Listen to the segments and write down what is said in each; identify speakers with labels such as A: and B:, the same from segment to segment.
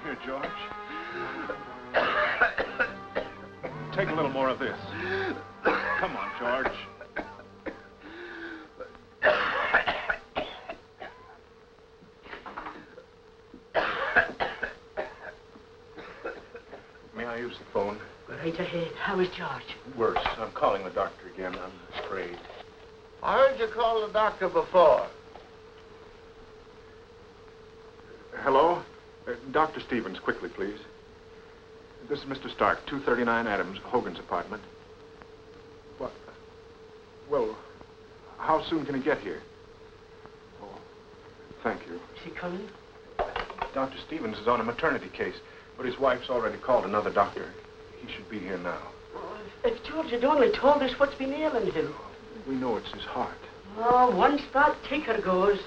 A: Here, George. Take a little more of this. Come on, George. May I use the phone?
B: Right ahead. How is George?
A: Worse. I'm calling the doctor again. I'm afraid.
C: I heard you call the doctor before.
A: Hello? Dr. Stevens, quickly, please. This is Mr. Stark, 239 Adams, Hogan's apartment. What? Well, how soon can he get here? Oh, thank you.
B: Is he coming?
A: Dr. Stevens is on a maternity case, but his wife's already called another doctor. He should be here now.
B: Oh, if George had only told us what's been ailing him.
A: We know it's his heart.
B: Oh, once that ticker goes.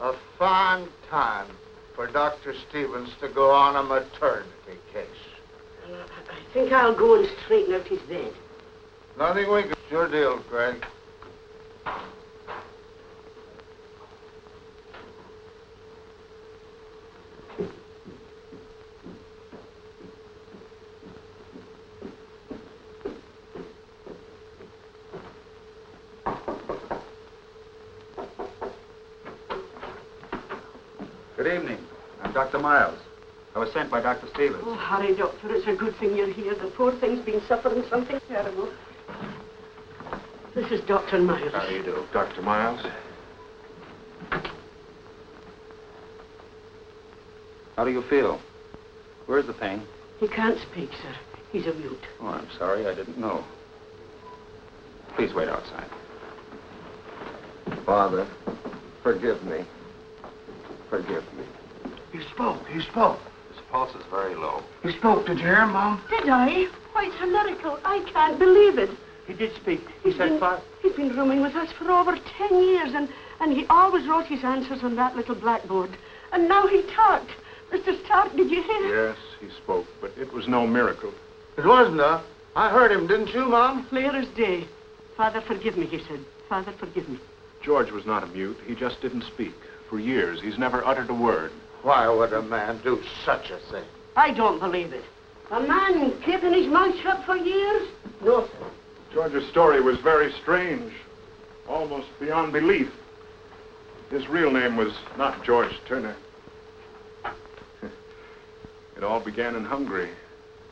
C: A fine time for Dr. Stevens to go on a maternity case.
B: I think I'll go and straighten out his bed.
C: Nothing we can... Your deal, Greg.
D: Good evening. I'm Dr. Miles. I was sent by Dr. Stevens.
B: Oh, Harry, Doctor, it's a good thing you're here. The poor thing's been suffering something terrible. This is Dr. Miles.
A: How do you do? Dr. Miles?
D: How do you feel? Where's the pain?
B: He can't speak, sir. He's a mute.
D: Oh, I'm sorry. I didn't know. Please wait outside.
C: Father, forgive me. Forgive me.
E: He spoke. He spoke.
D: His pulse is very low.
E: He spoke. Did you hear him, Mom?
B: Did I? Why, it's a miracle. I can't believe it.
E: He did speak. He said, Father.
B: He's been rooming with us for over 10 years, and he always wrote his answers on that little blackboard. And now he talked. Mr. Stark, did you hear?
A: Yes, he spoke, but it was no miracle.
C: It wasn't, I heard him, didn't you, Mom?
B: Clear as day. Father, forgive me, he said. Father, forgive me.
A: George was not a mute. He just didn't speak. For years, he's never uttered a word.
C: Why would a man do such a thing?
B: I don't believe it. A man keeping his mouth shut for years? No, sir.
A: George's story was very strange, almost beyond belief. His real name was not George Turner. It all began in Hungary,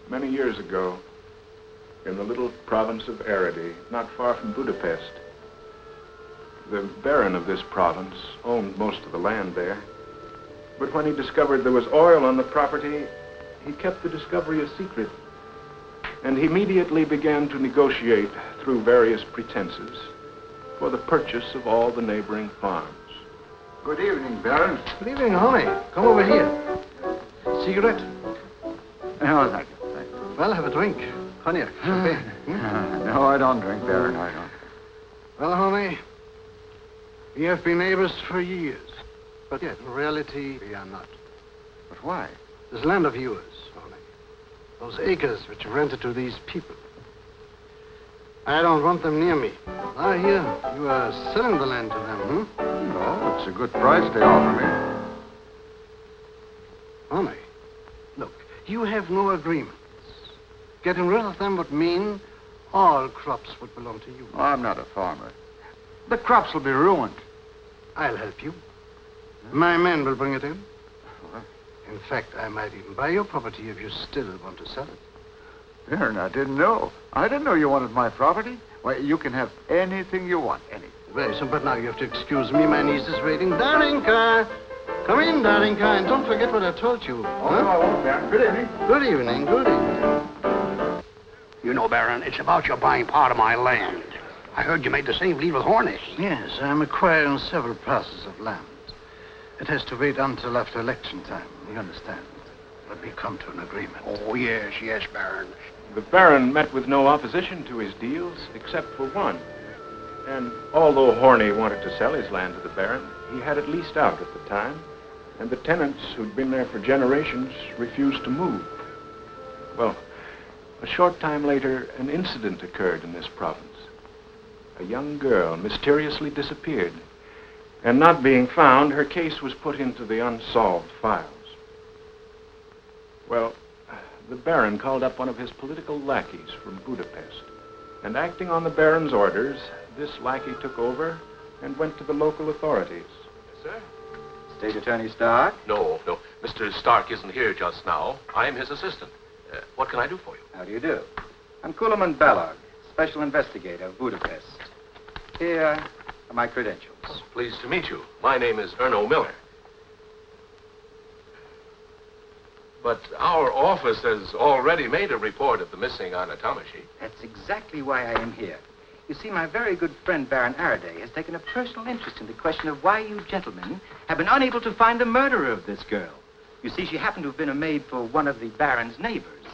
A: many years ago, in the little province of Aradi, not far from Budapest. The baron of this province owned most of the land there. But when he discovered there was oil on the property, he kept the discovery a secret. And he immediately began to negotiate through various pretenses for the purchase of all the neighboring farms.
E: Good evening, Baron.
F: Good evening, honey. Come over here. Cigarette?
D: No, thank you. Thank you.
F: Well, have a drink. Cognac. Champagne.
D: No, I don't drink, Baron. I don't.
F: Well, honey, we have been neighbors for years. But yet, in reality, we are not.
D: But why?
F: This land of yours, honey. Those acres which you rented to these people. I don't want them near me. I hear you are selling the land to them,
D: No, it's a good price they offer me.
F: Honey, look, you have no agreements. Getting rid of them would mean all crops would belong to you.
D: I'm not a farmer. The crops will be ruined.
F: I'll help you. My men will bring it in. In fact, I might even buy your property if you still want to sell it.
E: Baron, I didn't know. I didn't know you wanted my property. Why, you can have anything you want, anything.
F: Very soon, but now you have to excuse me. My niece is waiting. Darinka! Come in, Darinka, and don't forget what I told you.
E: Oh, no, I won't, Baron. Good evening.
F: Good evening, good evening.
G: You know, Baron, it's about your buying part of my land. I heard you made the same deal with Horney.
F: Yes, I'm acquiring several parcels of land. It has to wait until after election time, you understand. But we come to an agreement.
G: Oh, yes, yes, Baron.
A: The Baron met with no opposition to his deals, except for one. And although Horney wanted to sell his land to the Baron, he had it leased out at the time, and the tenants who'd been there for generations refused to move. Well, a short time later, an incident occurred in this province. A young girl mysteriously disappeared, and not being found, her case was put into the unsolved files. Well, the Baron called up one of his political lackeys from Budapest, and acting on the Baron's orders, this lackey took over and went to the local authorities.
D: Sir? State Attorney Stark?
H: No. Mr. Stark isn't here just now. I'm his assistant. What can I do for you?
D: How do you do? I'm Kulaman Balog, Special Investigator of Budapest. Here are my credentials.
H: Pleased to meet you. My name is Erno Miller. But our office has already made a report of the missing Anna Tamashi.
D: That's exactly why I am here. You see, my very good friend Baron Araday has taken a personal interest in the question of why you gentlemen have been unable to find the murderer of this girl. You see, she happened to have been a maid for one of the Baron's neighbors.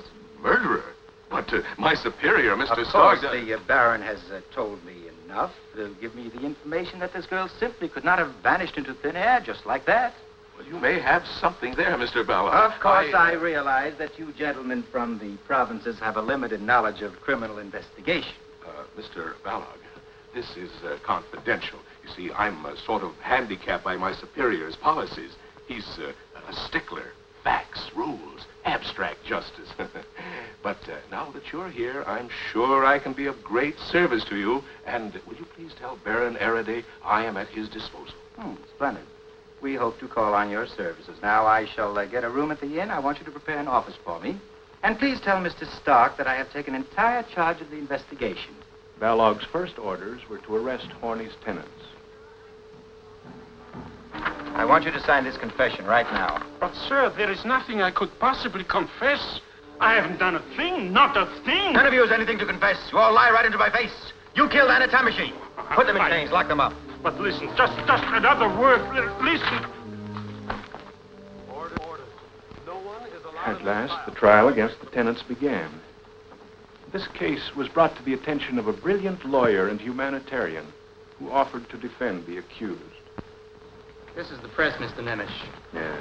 H: Murderer? But my superior, Mr.
D: Of
H: Stark...
D: course, the Baron has told me enough to give me the information that this girl simply could not have vanished into thin air just like that.
H: Well, you may have something there, Mr. Ballard.
D: Of course, I realize that you gentlemen from the provinces have a limited knowledge of criminal investigation.
H: Mr. Ballard, this is confidential. You see, I'm sort of handicapped by my superior's policies. He's a stickler. Facts, rules, abstract justice. But now that you're here, I'm sure I can be of great service to you. And will you please tell Baron Araday I am at his disposal?
D: Splendid. We hope to call on your services. Now, I shall get a room at the inn. I want you to prepare an office for me. And please tell Mr. Stark that I have taken entire charge of the investigation.
A: Balog's first orders were to arrest Horney's tenants.
D: I want you to sign this confession right now.
G: But, sir, there is nothing I could possibly confess. I haven't done a thing, not a thing.
D: None of you has anything to confess. You all lie right into my face. You killed Anna Tamashi. Put them in chains, lock them up.
G: But listen, just another word. Listen.
H: Order. No one is allowed...
A: At last, the trial against the tenants began. This case was brought to the attention of a brilliant lawyer and humanitarian who offered to defend the accused.
I: This is the press, Mr. Nemesh.
H: Yes.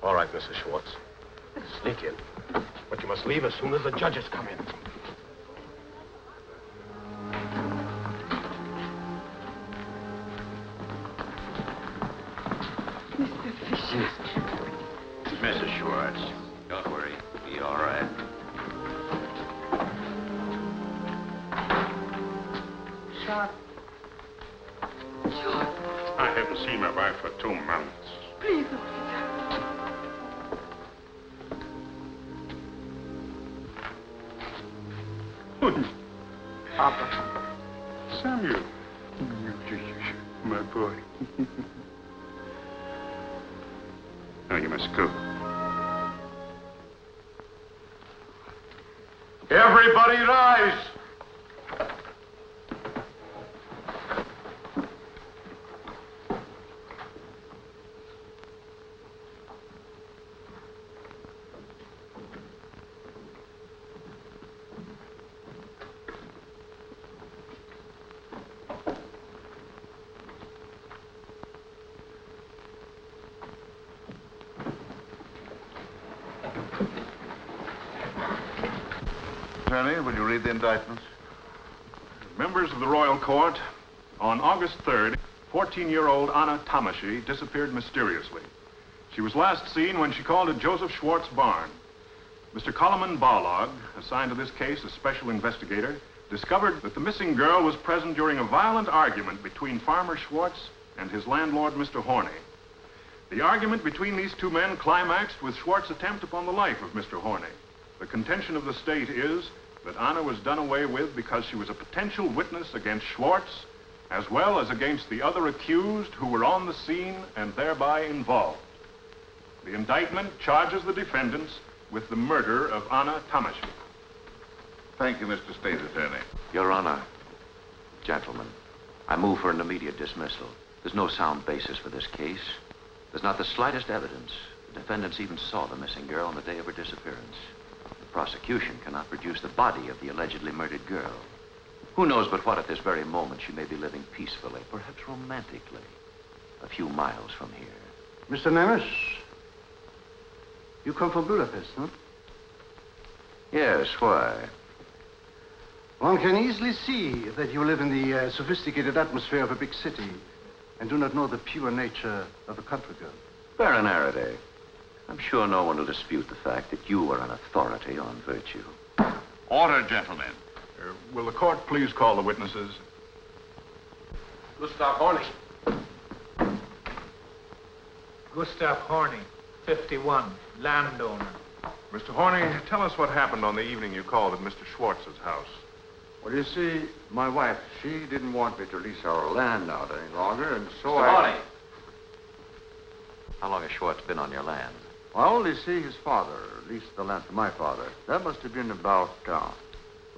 H: All right, Mrs. Schwartz. Sneak in. But you must leave as soon as the judges come in.
B: Mr. Fisher.
H: Mrs. Schwartz, don't worry. Be all right.
B: Short.
G: I haven't seen my wife for 2 months.
B: Please, officer.
G: Papa. Samuel. My boy. Now you must go.
E: Everybody rise. Attorney, will you read the indictments?
A: Members of the Royal Court, on August 3rd, 14-year-old Anna Tamashi disappeared mysteriously. She was last seen when she called at Joseph Schwartz' barn. Mr. Koloman Balog, assigned to this case as special investigator, discovered that the missing girl was present during a violent argument between Farmer Schwartz and his landlord, Mr. Horney. The argument between these two men climaxed with Schwartz's attempt upon the life of Mr. Horney. The contention of the state is that Anna was done away with because she was a potential witness against Schwartz, as well as against the other accused who were on the scene and thereby involved. The indictment charges the defendants with the murder of Anna Tamashi.
J: Thank you, Mr. State Attorney.
K: Your Honor, gentlemen, I move for an immediate dismissal. There's no sound basis for this case. There's not the slightest evidence. The defendants even saw the missing girl on the day of her disappearance. The prosecution cannot produce the body of the allegedly murdered girl. Who knows but what at this very moment she may be living peacefully, perhaps romantically, a few miles from here.
F: Mr. Nemes, you come from Budapest, huh?
K: Yes, why?
F: One can easily see that you live in the sophisticated atmosphere of a big city and do not know the pure nature of a country girl.
K: Baron Araday, I'm sure no one will dispute the fact that you are an authority on virtue.
J: Order, gentlemen.
A: Will the court please call the witnesses?
G: Gustav Horney.
L: Gustav Horney, 51, landowner.
A: Mr. Horney, tell us what happened on the evening you called at Mr. Schwartz's house.
E: Well, you see, my wife, she didn't want me to lease our land out any longer, and so
K: Mr. Horney. How long has Schwartz been on your land?
E: I only see his father leased the land to my father. That must have been about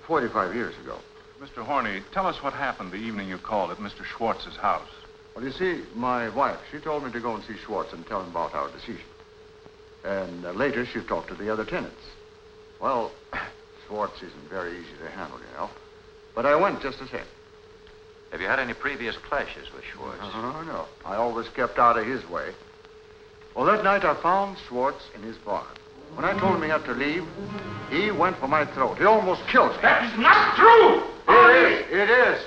E: 45 years ago.
A: Mr. Horney, tell us what happened the evening you called at Mr. Schwartz's house.
E: Well, you see, my wife, she told me to go and see Schwartz and tell him about our decision. And later, she talked to the other tenants. Well, Schwartz isn't very easy to handle, you know. But I went just the same.
K: Have you had any previous clashes with Schwartz?
E: No. I always kept out of his way. Well, that night I found Schwartz in his barn. When I told him he had to leave, he went for my throat. He almost killed me.
G: That is not true!
E: It is.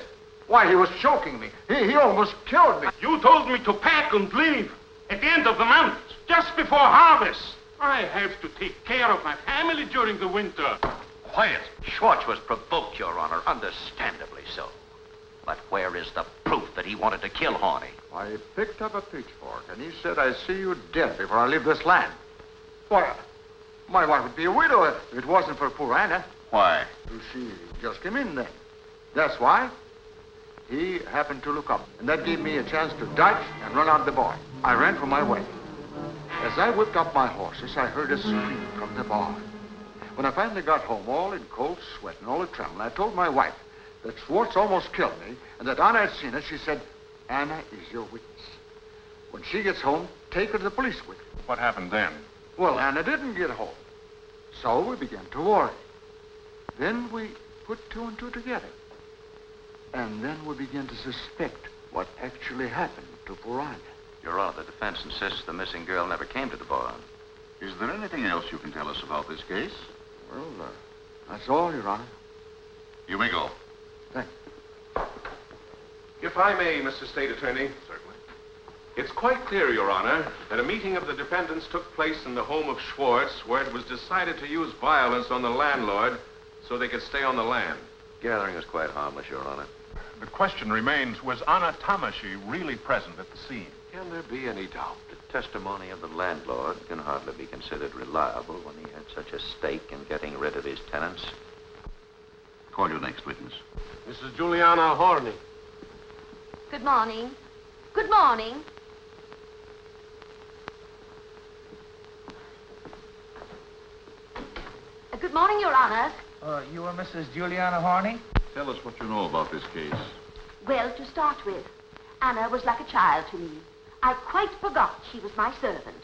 E: Why, he was choking me. He almost killed me.
G: You told me to pack and leave at the end of the month, just before harvest. I have to take care of my family during the winter.
K: Quiet. Schwartz was provoked, Your Honor, understandably so. But where is the proof that he wanted to kill Horney?
E: I picked up a pitchfork, and he said, "I see you dead before I leave this land." Why, my wife would be a widow if it wasn't for poor Anna.
J: Why?
E: She just came in then. That's why. He happened to look up, and that gave me a chance to dodge and run out the barn. I ran for my way. As I whipped up my horses, I heard a scream from the barn. When I finally got home, all in cold sweat and all a tremble, I told my wife that Schwartz almost killed me and that Anna had seen it. She said, "Anna is your witness. When she gets home, take her to the police with you."
A: What happened then?
E: Well, Anna didn't get home. So we began to worry. Then we put two and two together. And then we began to suspect what actually happened to poor Anna.
K: Your Honor, the defense insists the missing girl never came to the barn.
J: Is there anything else you can tell us about this case?
E: Well, that's all, Your Honor.
J: You may go.
E: Thank you.
H: If I may, Mr. State Attorney. Certainly. It's quite clear, Your Honor, that a meeting of the defendants took place in the home of Schwartz, where it was decided to use violence on the landlord so they could stay on the land.
K: Gathering was quite harmless, Your Honor.
A: The question remains, was Anna Tamashi really present at the scene?
K: Can there be any doubt? The testimony of the landlord can hardly be considered reliable when he had such a stake in getting rid of his tenants.
J: Call your next witness.
G: Mrs. Juliana Horney.
M: Good morning. Good morning. Good morning, Your Honor.
L: You are Mrs. Juliana Horney?
J: Tell us what you know about this case.
M: Well, to start with, Anna was like a child to me. I quite forgot she was my servant.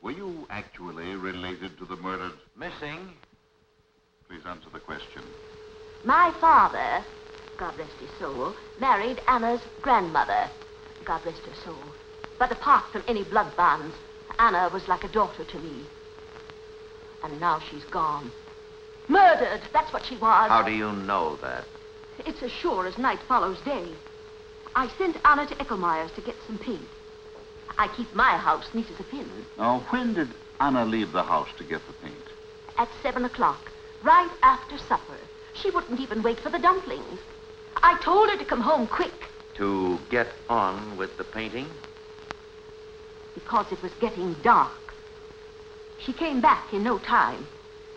J: Were you actually related to the murdered?
K: Missing?
J: Please answer the question.
M: My father, God rest his soul, married Anna's grandmother. God rest her soul. But apart from any blood bonds, Anna was like a daughter to me. And now she's gone. Murdered, that's what she was.
K: How do you know that?
M: It's as sure as night follows day. I sent Anna to Eckelmeyer's to get some paint. I keep my house neat as a pin.
J: Now, when did Anna leave the house to get the paint?
M: At 7 o'clock, right after supper. She wouldn't even wait for the dumplings. I told her to come home quick,
K: To get on with the painting?
M: Because it was getting dark. She came back in no time,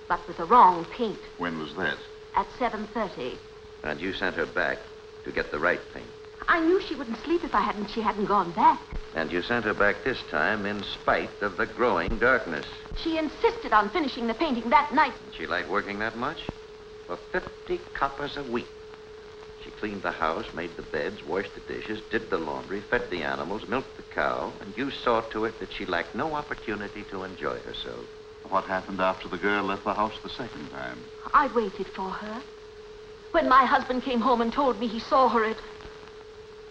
M: but with the wrong paint
J: When was that?
M: at 7:30.
K: And you sent her back to get the right paint.
M: I knew she wouldn't sleep if she hadn't gone back.
K: And you sent her back this time in spite of the growing darkness.
M: She insisted on finishing the painting that night.
K: She liked working that much? For 50 coppers a week. She cleaned the house, made the beds, washed the dishes, did the laundry, fed the animals, milked the cow, and you saw to it that she lacked no opportunity to enjoy herself.
J: What happened after the girl left the house the second time?
M: I waited for her. When my husband came home and told me he saw her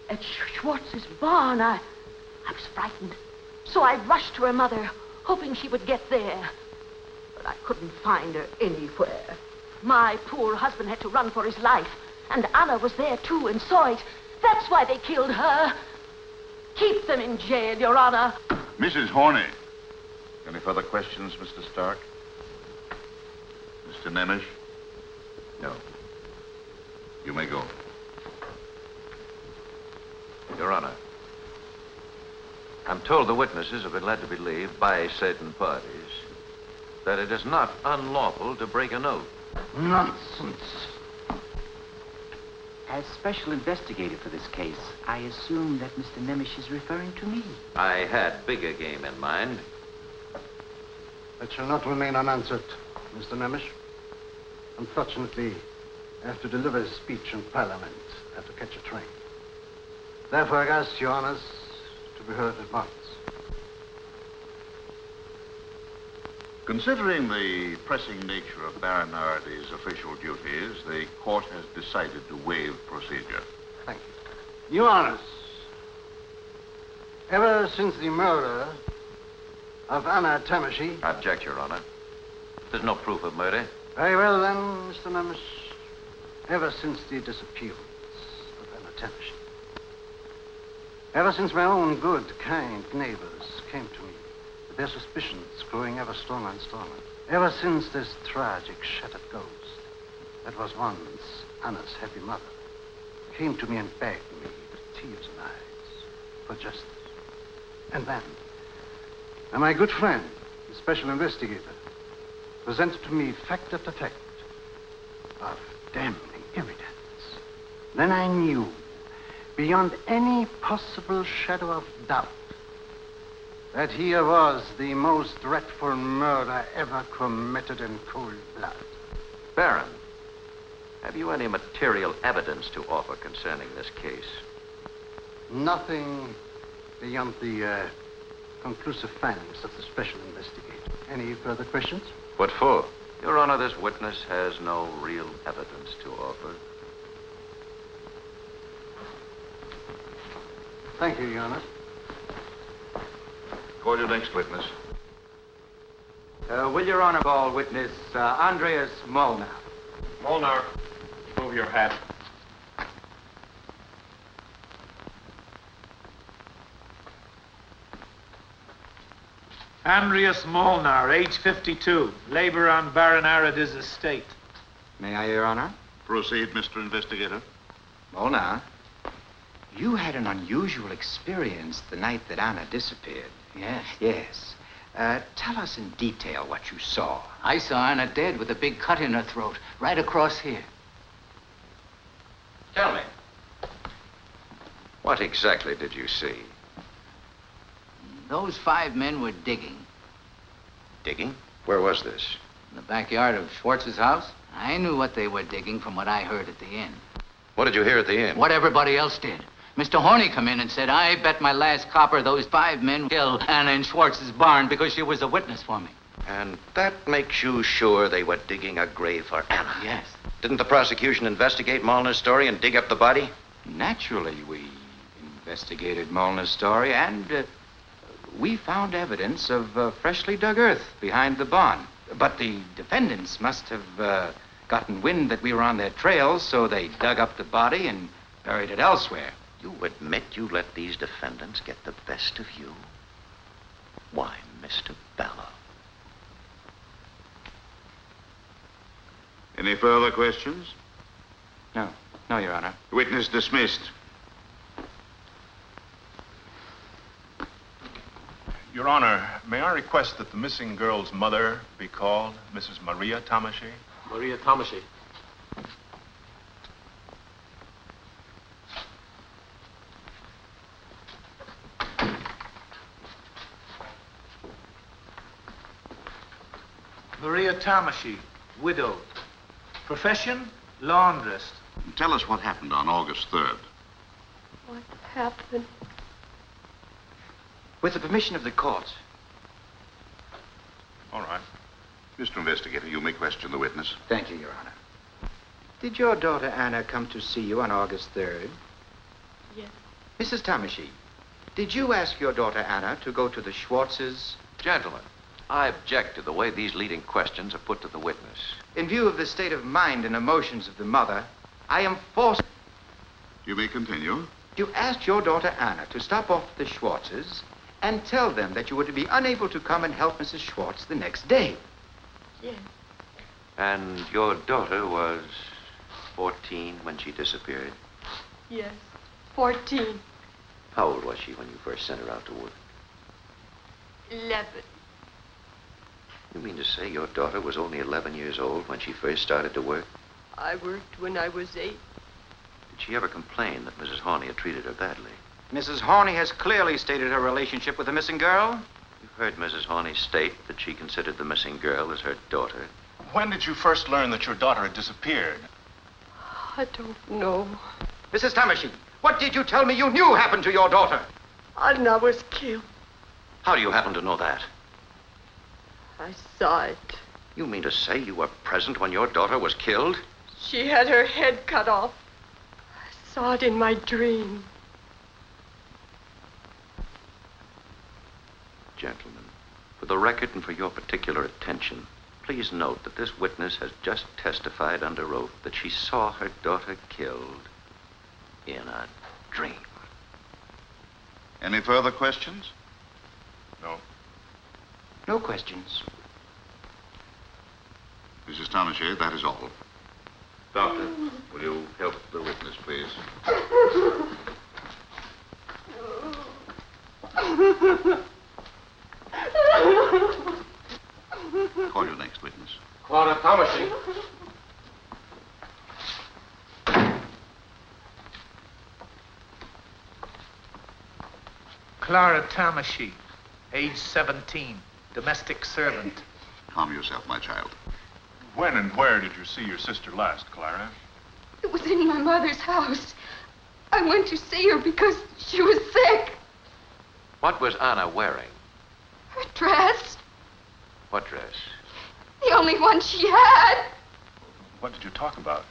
M: at Schwartz's barn, I was frightened. So I rushed to her mother, hoping she would get there. But I couldn't find her anywhere. My poor husband had to run for his life. And Anna was there, too, and saw it. That's why they killed her. Keep them in jail, Your Honor.
J: Mrs. Horney. Any further questions, Mr. Stark? Mr. Nemish?
K: No.
J: You may go.
K: Your Honor, I'm told the witnesses have been led to believe by certain parties that it is not unlawful to break an oath.
F: Nonsense.
D: As special investigator for this case, I assume that Mr. Nemish is referring to me.
K: I had bigger game in mind.
F: That shall not remain unanswered, Mr. Nemish. Unfortunately, I have to deliver a speech in Parliament. I have to catch a train. Therefore, I ask Your Honors to be heard at once.
J: Considering the pressing nature of Baron Arady's official duties, the court has decided to waive procedure.
F: Thank you. Your Honors, ever since the murder of Anna Tamashie...
K: I object, Your Honor. There's no proof of murder.
F: Very well, then, Mr. Nemish. Ever since the disappearance of Anna Tamashie. Ever since my own good, kind neighbors came to me, with their suspicions growing ever stronger and stronger. Ever since this tragic, shattered ghost that was once Anna's happy mother came to me and begged me with tears in eyes for justice. And then, my good friend, the special investigator, presented to me fact after fact of damning evidence. Then I knew, beyond any possible shadow of doubt, that here was the most dreadful murder ever committed in cold blood.
K: Baron, have you any material evidence to offer concerning this case?
F: Nothing beyond the conclusive findings of the special investigator. Any further questions?
K: What for? Your Honor, this witness has no real evidence to offer.
F: Thank you, Your Honor.
J: Call your next witness.
D: Will Your Honor call witness Andreas Molnar?
G: Molnar, move your hat.
L: Andreas Molnar, age 52, labor on Baron Arady's estate.
D: May I, Your Honor?
J: Proceed, Mr. Investigator.
D: Molnar, you had an unusual experience the night that Anna disappeared.
N: Yes.
D: Yes. Tell us in detail what you saw.
N: I saw Anna dead with a big cut in her throat, right across here.
K: Tell me. What exactly did you see?
N: Those 5 men were digging.
K: Digging? Where was this?
N: In the backyard of Schwartz's house. I knew what they were digging from what I heard at the inn.
K: What did you hear at the inn?
N: What everybody else did. Mr. Horney come in and said, I bet my last copper those 5 men killed Anna in Schwartz's barn because she was a witness for me.
K: And that makes you sure they were digging a grave for Anna?
N: Yes.
K: Didn't the prosecution investigate Molnar's story and dig up the body?
D: Naturally, we investigated Molnar's story, and we found evidence of freshly dug earth behind the barn. But the defendants must have gotten wind that we were on their trail, so they dug up the body and buried it elsewhere.
K: You admit you let these defendants get the best of you? Why, Mr. Bellow?
J: Any further questions?
D: No, Your Honor.
J: Witness dismissed.
A: Your Honor, may I request that the missing girl's mother be called, Mrs. Maria Tamashi?
I: Maria Tamashi.
L: Maria Tamashi, widowed. Profession, laundress.
J: Tell us what happened on August 3rd.
B: What happened?
D: With the permission of the court.
A: All right.
J: Mr. Investigator, you may question the witness.
D: Thank you, Your Honor. Did your daughter Anna come to see you on August 3rd?
B: Yes.
D: Mrs. Tamashi, did you ask your daughter Anna to go to the Schwartzes?
K: Gentlemen, I object to the way these leading questions are put to the witness.
D: In view of the state of mind and emotions of the mother, I am forced...
J: You may continue.
D: You asked your daughter Anna to stop off at the Schwartzes and tell them that you were to be unable to come and help Mrs. Schwartz the next day.
B: Yes.
K: And your daughter was 14 when she disappeared?
B: Yes. 14.
K: How old was she when you first sent her out to work?
B: 11.
K: You mean to say your daughter was only 11 years old when she first started to work?
B: I worked when I was 8.
K: Did she ever complain that Mrs. Horney had treated her badly?
D: Mrs. Horney has clearly stated her relationship with the missing girl.
K: You've heard Mrs. Horney state that she considered the missing girl as her daughter.
A: When did you first learn that your daughter had disappeared?
B: I don't know.
D: Mrs. Tamashi, what did you tell me you knew happened to your daughter?
B: Anna was killed.
K: How do you happen to know that?
B: I saw it.
K: You mean to say you were present when your daughter was killed?
B: She had her head cut off. I saw it in my dream.
K: Gentlemen, for the record and for your particular attention, please note that this witness has just testified under oath that she saw her daughter killed in a dream.
J: Any further questions?
A: No.
D: No questions.
J: Mrs. Tamashi, that is all. Doctor, will you help the witness, please? Call your next witness.
I: Clara Tamashi.
L: Clara Tamashi, age 17, domestic servant.
J: Calm yourself, my child.
A: When and where did you see your sister last, Clara?
O: It was in my mother's house. I went to see her because she was sick.
K: What was Anna wearing?
O: Her dress,
K: What dress?
O: the only one she had.
A: What did you talk about?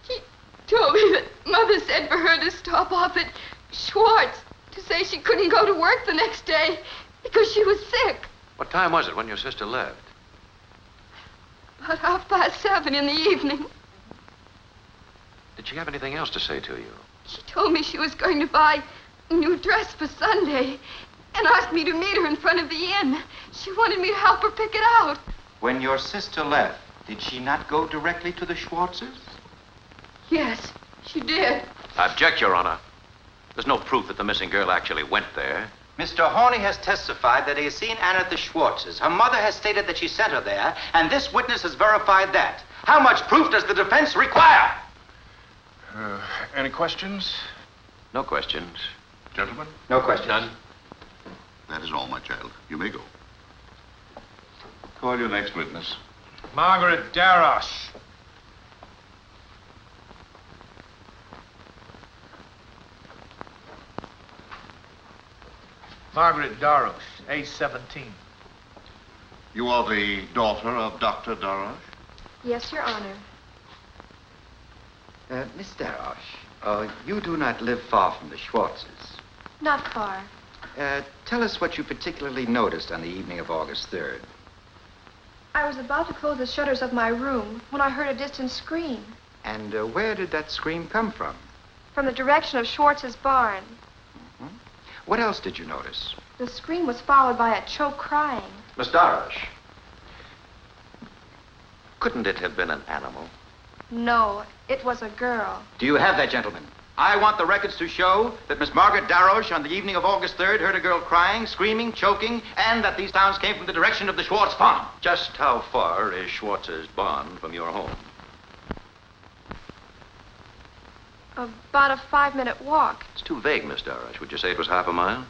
O: She told me that Mother said for her to stop off at Schwartz to say she couldn't go to work the next day because she was sick.
K: What time was it when your sister left?
O: About 7:30 in the evening.
K: Did she have anything else to say to you?
O: She told me she was going to buy a new dress for Sunday and asked me to meet her in front of the inn. She wanted me to help her pick it out.
D: When your sister left, did she not go directly to the Schwartzes?
O: Yes, she did.
K: I object, Your Honor. There's no proof that the missing girl actually went there.
D: Mr. Horney has testified that he has seen Anna at the Schwartzes. Her mother has stated that she sent her there, and this witness has verified that. How much proof does the defense require?
A: Any questions?
K: No questions.
A: Gentlemen?
D: No questions.
I: None.
J: That is all, my child. You may go. Call your next witness.
L: Margaret Darosh. Margaret Darosh, age 17.
J: You are the daughter of Dr. Darosh?
O: Yes, Your Honor.
D: Miss Darosh, you do not live far from the Schwartzes.
O: Not far.
D: Tell us what you particularly noticed on the evening of August 3rd.
O: I was about to close the shutters of my room when I heard a distant scream
D: And where did that scream come from?
O: from the direction of Schwartz's barn.
D: What else did you notice?
O: The scream was followed by a choked crying.
K: Miss Darosh, couldn't it have been an animal?
O: No, it was a girl.
D: Do you have that, gentleman? I want the records to show that Miss Margaret Darroch on the evening of August 3rd heard a girl crying, screaming, choking, and that these sounds came from the direction of the Schwartz farm.
K: Just how far is Schwartz's barn from your home?
O: About a 5-minute walk.
K: It's too vague, Miss Darroch. Would you say it was half a mile?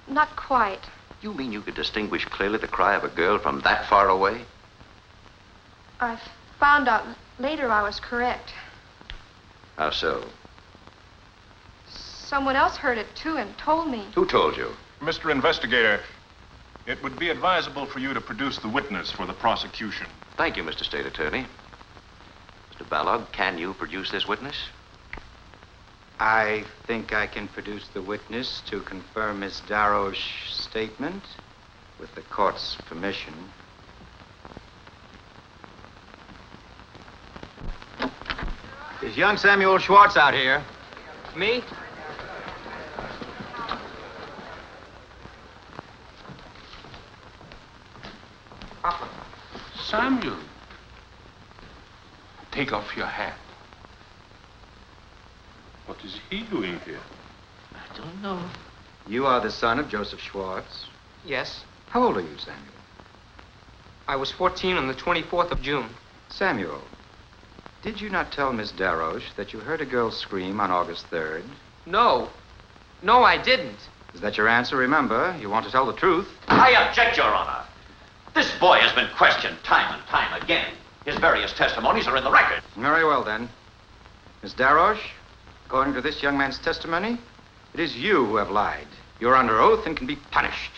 O: Not quite.
K: You mean you could distinguish clearly the cry of a girl from that far away?
O: I found out later I was correct.
K: How so?
O: Someone else heard it, too, and told me.
K: Who told you?
A: Mr. Investigator, it would be advisable for you to produce the witness for the prosecution.
K: Thank you, Mr. State Attorney. Mr. Balog, can you produce this witness?
D: I think I can produce the witness to confirm Miss Darroch's statement with the court's permission. Is young Samuel Schwartz out here?
I: Me?
H: Samuel, take off your hat. What is he doing here?
I: I don't know.
D: You are the son of Joseph Schwartz.
I: Yes.
D: How old are you, Samuel?
I: I was 14 on the 24th of June.
D: Samuel, did you not tell Miss Darroch that you heard a girl scream on August 3rd?
I: No. No, I didn't.
D: Is that your answer? Remember, you want to tell the truth.
K: I object, Your Honor. This boy has been questioned time and time again. His various testimonies are in the record.
D: Very well, then. Miss Darroch, according to this young man's testimony, it is you who have lied. You're under oath and can be punished.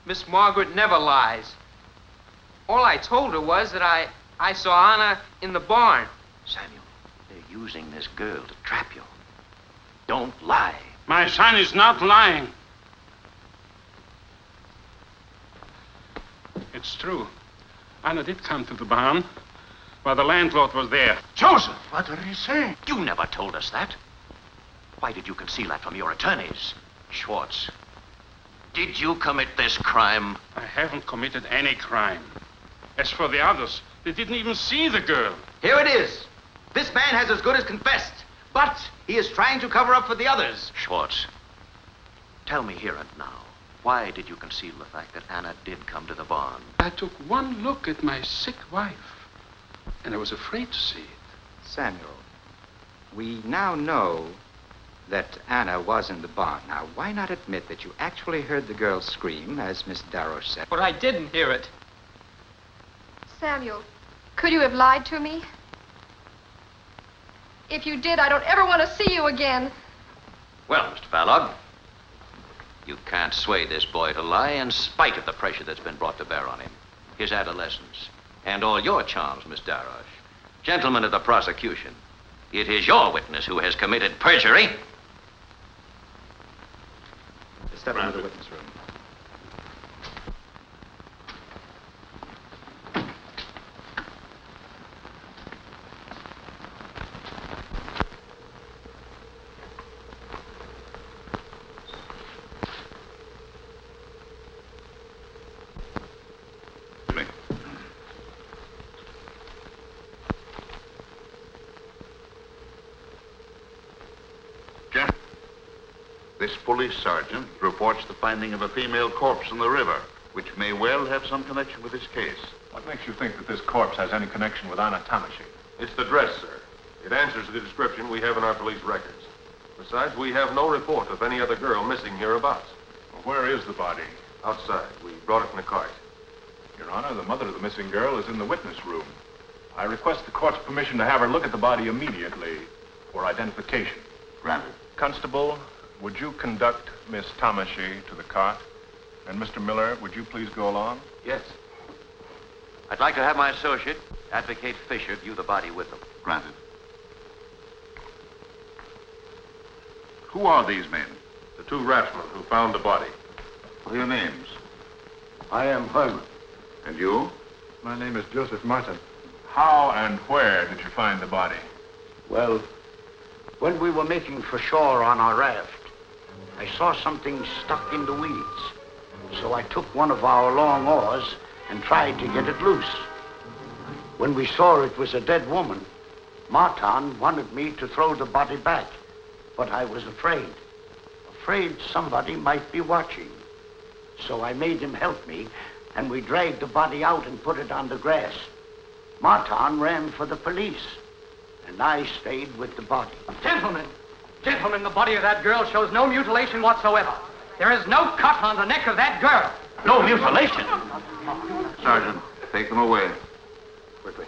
I: Miss Margaret never lies. All I told her was that I saw Anna in the barn.
K: Samuel, they're using this girl to trap you. Don't lie.
G: My son is not lying. It's true. Anna did come to the barn while the landlord was there.
A: Joseph, what did he say?
K: You never told us that. Why did you conceal that from your attorneys? Schwartz, did you commit this crime?
G: I haven't committed any crime. As for the others, they didn't even see the girl.
D: Here it is. This man has as good as confessed, but he is trying to cover up for the others.
K: Schwartz, tell me here and now, why did you conceal the fact that Anna did come to the barn?
G: I took one look at my sick wife, and I was afraid to see it.
D: Samuel, we now know that Anna was in the barn. Now, why not admit that you actually heard the girl scream, as Miss Darroch said?
I: But I didn't hear it.
O: Samuel, could you have lied to me? If you did, I don't ever want to see you again.
K: Well, Mr. Balog, you can't sway this boy to lie in spite of the pressure that's been brought to bear on him. His adolescence, and all your charms, Miss Darroch. Gentlemen of the prosecution, it is your witness who has committed perjury.
D: Step into the witness room.
J: This police sergeant reports the finding of a female corpse in the river, which may well have some connection with this case.
A: What makes you think that this corpse has any connection with Anna Tamashi?
P: It's the dress, sir. It answers the description we have in our police records. Besides, we have no report of any other girl missing hereabouts.
A: Well, where is the body?
P: Outside. We brought it in a cart.
A: Your Honor, the mother of the missing girl is in the witness room. I request the court's permission to have her look at the body immediately for identification.
J: Granted.
A: Constable, would you conduct Miss Tamashi to the cart? And Mr. Miller, would you please go along?
P: Yes.
K: I'd like to have my associate, Advocate Fisher, view the body with them.
J: Granted. Who are these men?
P: The two raftsmen who found the body.
J: What are your names?
Q: I am Herman.
J: And you?
Q: My name is Joseph Martin.
A: How and where did you find the body?
Q: Well, when we were making for shore on our raft, I saw something stuck in the weeds. So I took one of our long oars and tried to get it loose. When we saw it was a dead woman, Martin wanted me to throw the body back. But I was afraid. Afraid somebody might be watching. So I made him help me, and we dragged the body out and put it on the grass. Martin ran for the police, and I stayed with the body.
R: Gentlemen, the body of that girl shows no mutilation whatsoever. There is no cut on the neck of that girl.
K: No mutilation.
J: Sergeant, take them away.
P: Quickly.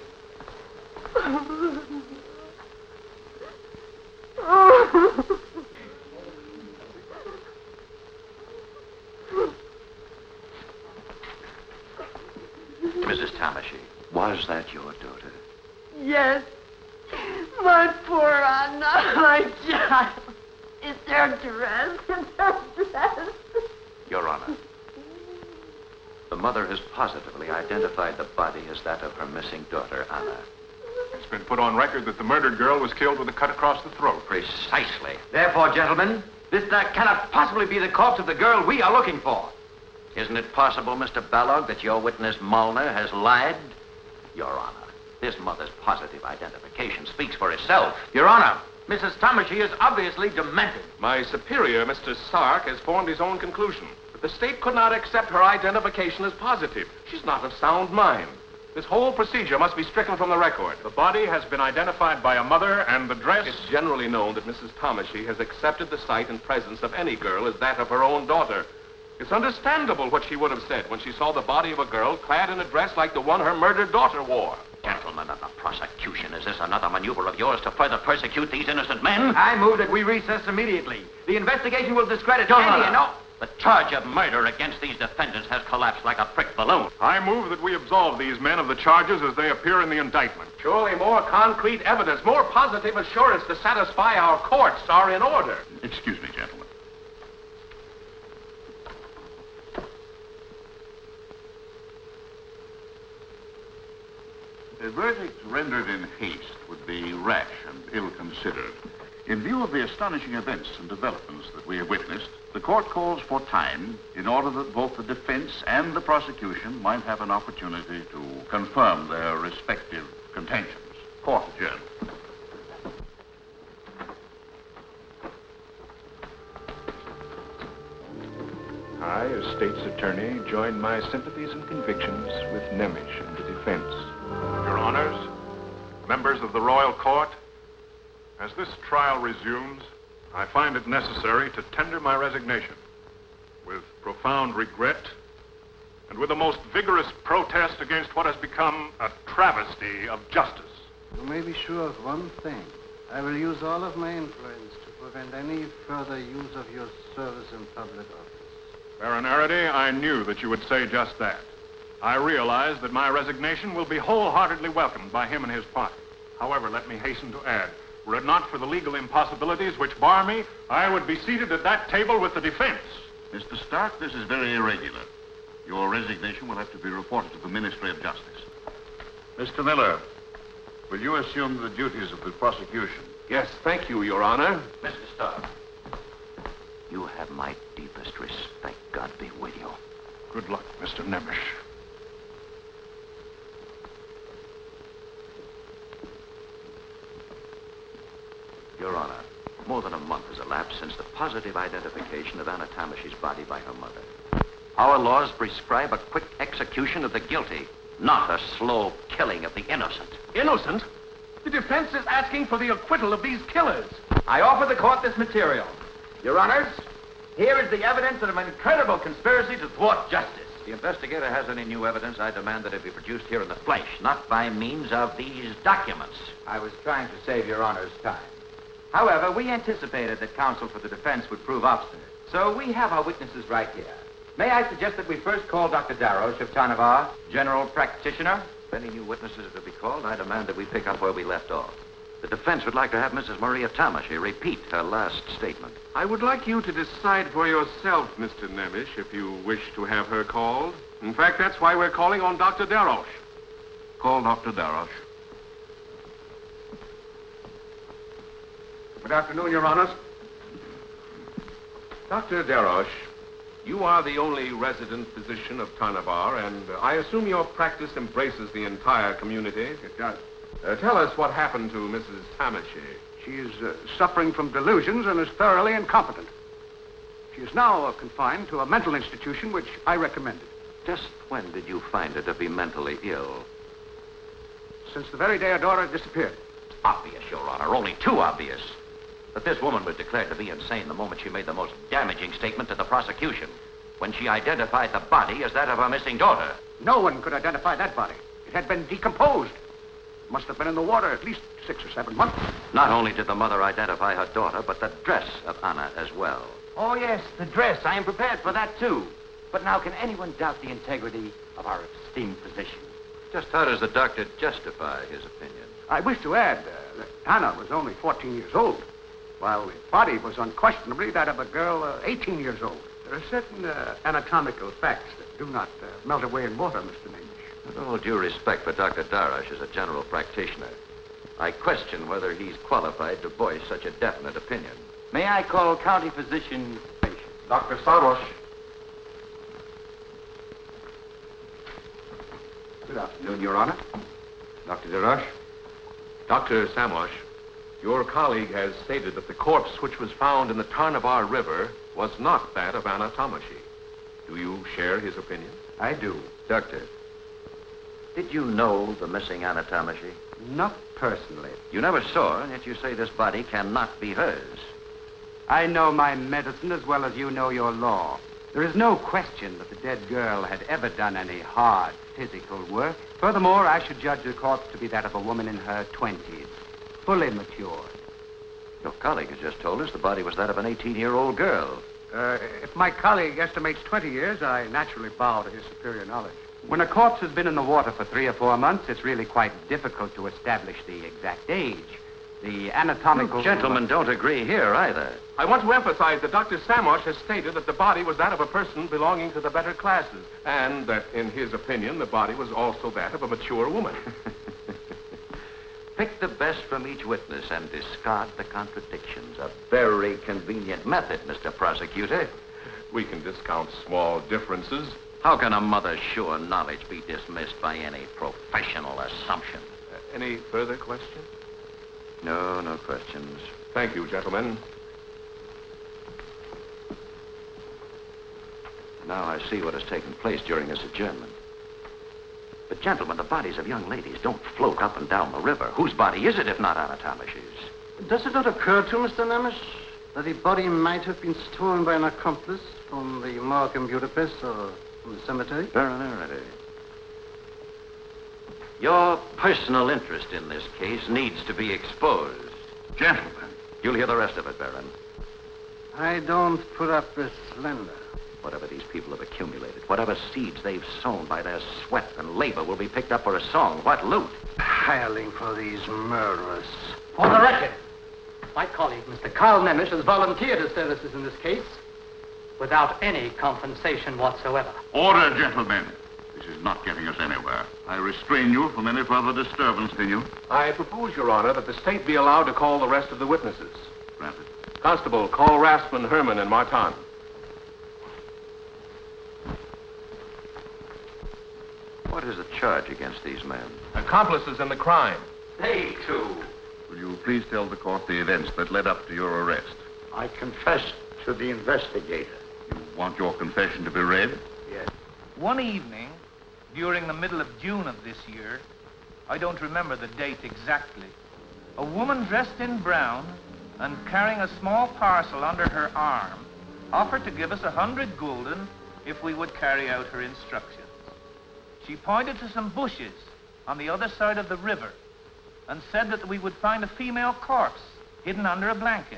K: Mrs. Tamashie, was that your daughter?
B: Yes. My poor Anna, my child. Is there dress? Is there dress?
K: Your Honor, the mother has positively identified the body as that of her missing daughter, Anna.
A: It's been put on record that the murdered girl was killed with a cut across the throat.
K: Precisely.
D: Therefore, gentlemen, this cannot possibly be the corpse of the girl we are looking for.
K: Isn't it possible, Mr. Balog, that your witness, Molnar, has lied? Your Honor, this mother's positive identification speaks for itself.
D: Your Honor, Mrs. Tamashie is obviously demented.
H: My superior, Mr. Sark, has formed his own conclusion. But the state could not accept her identification as positive. She's not of sound mind. This whole procedure must be stricken from the record.
A: The body has been identified by a mother, and the dress...
H: It's generally known that Mrs. Tamashie has accepted the sight and presence of any girl as that of her own daughter. It's understandable what she would have said when she saw the body of a girl clad in a dress like the one her murdered daughter wore.
K: Gentlemen of the prosecution, is this another maneuver of yours to further persecute these innocent men?
D: I move that we recess immediately. The investigation will discredit
K: Your
D: any
K: Honor,
D: and all...
K: the charge of murder against these defendants has collapsed like a pricked balloon.
A: I move that we absolve these men of the charges as they appear in the indictment.
H: Surely more concrete evidence, more positive assurance to satisfy our courts are in order.
J: Excuse me, gentlemen. A verdict rendered in haste would be rash and ill-considered. In view of the astonishing events and developments that we have witnessed, the court calls for time in order that both the defense and the prosecution might have an opportunity to confirm their respective contentions. Court adjourned.
A: I, as state's attorney, join my sympathies and convictions with Nemish and the defense. Your Honors, members of the Royal Court, as this trial resumes, I find it necessary to tender my resignation with profound regret and with a most vigorous protest against what has become a travesty of justice.
F: You may be sure of one thing. I will use all of my influence to prevent any further use of your service in public office.
A: Baron Araday, I knew that you would say just that. I realize that my resignation will be wholeheartedly welcomed by him and his party. However, let me hasten to add, were it not for the legal impossibilities which bar me, I would be seated at that table with the defense.
J: Mr. Stark, this is very irregular. Your resignation will have to be reported to the Ministry of Justice. Mr. Miller, will you assume the duties of the prosecution?
H: Yes, thank you, Your Honor.
K: Mr. Stark, you have my deepest respect. God be with you.
A: Good luck, Mr. Nemish.
K: Your Honor, more than a month has elapsed since the positive identification of Anna Tamashie's body by her mother. Our laws prescribe a quick execution of the guilty, not a slow killing of the innocent.
H: Innocent? The defense is asking for the acquittal of these killers.
D: I offer the court this material. Your Honors, here is the evidence of an incredible conspiracy to thwart justice.
K: If the investigator has any new evidence, I demand that it be produced here in the flesh, not by means of these documents.
D: I was trying to save Your Honor's time. However, we anticipated that counsel for the defense would prove obstinate. So we have our witnesses right here. May I suggest that we first call Dr. Darroch of Tanavar, general practitioner?
K: If any new witnesses are to be called, I demand that we pick up where we left off. The defense would like to have Mrs. Maria Tamashie repeat her last statement.
H: I would like you to decide for yourself, Mr. Nemish, if you wish to have her called. In fact, that's why we're calling on Dr. Darroch.
J: Call Dr. Darroch.
H: Good afternoon, Your Honors. Dr. Darroch, you are the only resident physician of Tanavar, and I assume your practice embraces the entire community. It does. Tell us what happened to Mrs. Tamashie.
F: She is suffering from delusions and is thoroughly incompetent. She is now confined to a mental institution which I recommended.
K: Just when did you find her to be mentally ill?
F: Since the very day her daughter disappeared.
K: Obvious, Your Honor. Only too obvious. That this woman was declared to be insane the moment she made the most damaging statement to the prosecution, when she identified the body as that of her missing daughter.
F: No one could identify that body. It had been decomposed. It must have been in the water at least 6 or 7 months.
K: Not only did the mother identify her daughter, but the dress of Anna as well.
D: Oh, yes, the dress. I am prepared for that, too. But now, can anyone doubt the integrity of our esteemed physician?
K: Just how does the doctor justify his opinion?
F: I wish to add that Anna was only 14 years old, while the body was unquestionably that of a girl 18 years old. There are certain anatomical facts that do not melt away in water, Mr. Namish.
K: With all due respect for Dr. Darash as a general practitioner, I question whether he's qualified to voice such a definite opinion.
D: May I call county physician patient?
P: Dr. Samosh.
D: Good afternoon, Your Honor.
H: Dr. Darash? Dr. Samosh, your colleague has stated that the corpse which was found in the Tarnavar River was not that of Anna Tomashi. Do you share his opinion?
D: I do.
K: Doctor, did you know the missing Anna Tomashi?
D: Not personally.
K: You never saw her, and yet you say this body cannot be hers.
D: I know my medicine as well as you know your law. There is no question that the dead girl had ever done any hard physical work. Furthermore, I should judge the corpse to be that of a woman in her 20s, fully matured.
K: Your colleague has just told us the body was that of an 18-year-old girl.
F: If my colleague estimates 20 years, I naturally bow to his superior knowledge.
D: When a corpse has been in the water for 3 or 4 months, it's really quite difficult to establish the exact age. The anatomical...
K: You gentlemen don't agree here either.
H: I want to emphasize that Dr. Samosh has stated that the body was that of a person belonging to the better classes, and that, in his opinion, the body was also that of a mature woman.
K: Pick the best from each witness and discard the contradictions. A very convenient method, Mr. Prosecutor.
H: We can discount small differences.
K: How can a mother's sure knowledge be dismissed by any professional assumption?
H: Any further questions?
K: No, no questions.
H: Thank you, gentlemen.
K: Now I see what has taken place during this adjournment. But, gentlemen, the bodies of young ladies don't float up and down the river. Whose body is it, if not Anna Tomash's?
F: Does it not occur to Mr. Namish that the body might have been stolen by an accomplice from the morgue in Budapest or from the cemetery?
K: Baron Araday. Your personal interest in this case needs to be exposed.
J: Gentlemen.
K: You'll hear the rest of it, Baron.
F: I don't put up with slander.
K: Whatever these people have accumulated, whatever seeds they've sown by their sweat and labor will be picked up for a song. What loot?
F: Hireling for these murderers.
R: For the record, my colleague, Mr. Carl Nemish, has volunteered his services in this case without any compensation whatsoever.
J: Order, gentlemen. This is not getting us anywhere. I restrain you from any further disturbance. Continue.
H: I propose, Your Honor, that the state be allowed to call the rest of the witnesses.
J: Granted.
H: Constable, call Rassman, Herman, and Martin.
K: What is the charge against these men?
H: Accomplices in the crime.
K: They, too.
J: Will you please tell the court the events that led up to your arrest?
Q: I confess to the investigator.
J: You want your confession to be read?
Q: Yes.
L: One evening, during the middle of June of this year, I don't remember the date exactly, a woman dressed in brown and carrying a small parcel under her arm offered to give us 100 gulden if we would carry out her instructions. She pointed to some bushes on the other side of the river and said that we would find a female corpse hidden under a blanket.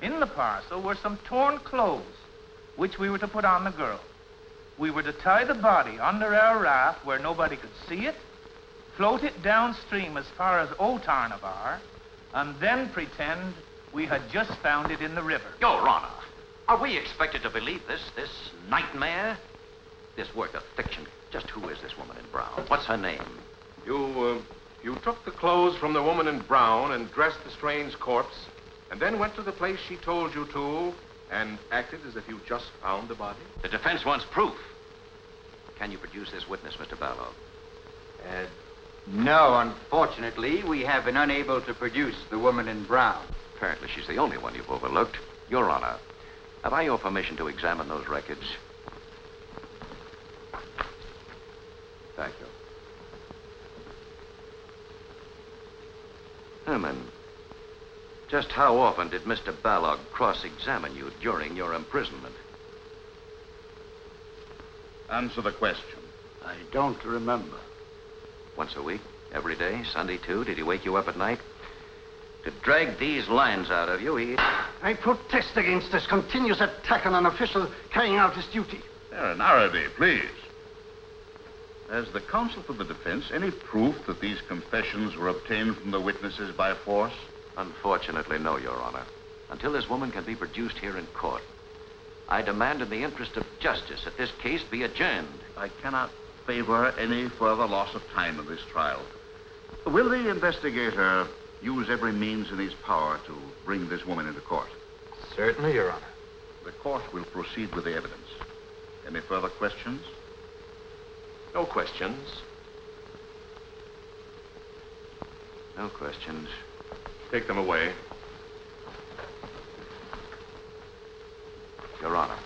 L: In the parcel were some torn clothes, which we were to put on the girl. We were to tie the body under our raft where nobody could see it, float it downstream as far as Old Tarnavar, and then pretend we had just found it in the river.
K: Your Honor, are we expected to believe this nightmare? This work of fiction? Just who is this woman in brown? What's her name?
H: You took the clothes from the woman in brown and dressed the strange corpse, and then went to the place she told you to and acted as if you just found the body?
K: The defense wants proof. Can you produce this witness, Mr. Barlow?
D: No, unfortunately, we have been unable to produce the woman in brown.
K: Apparently she's the only one you've overlooked. Your Honor, have I your permission to examine those records? Thank you. Herman, just how often did Mr. Balog cross-examine you during your imprisonment?
J: Answer the question.
Q: I don't remember.
K: Once a week? Every day? Sunday, too? Did he wake you up at night? To drag these lines out of you, he...
F: I protest against this continuous attack on an official carrying out his duty.
J: Baron Araday, please. Has the counsel for the defense any proof that these confessions were obtained from the witnesses by force?
K: Unfortunately, no, Your Honor. Until this woman can be produced here in court, I demand in the interest of justice that this case be adjourned.
J: I cannot favor any further loss of time in this trial. Will the investigator use every means in his power to bring this woman into court?
D: Certainly, Your Honor.
J: The court will proceed with the evidence. Any further questions?
H: No questions.
K: No questions.
H: Take them away.
K: Your Honor,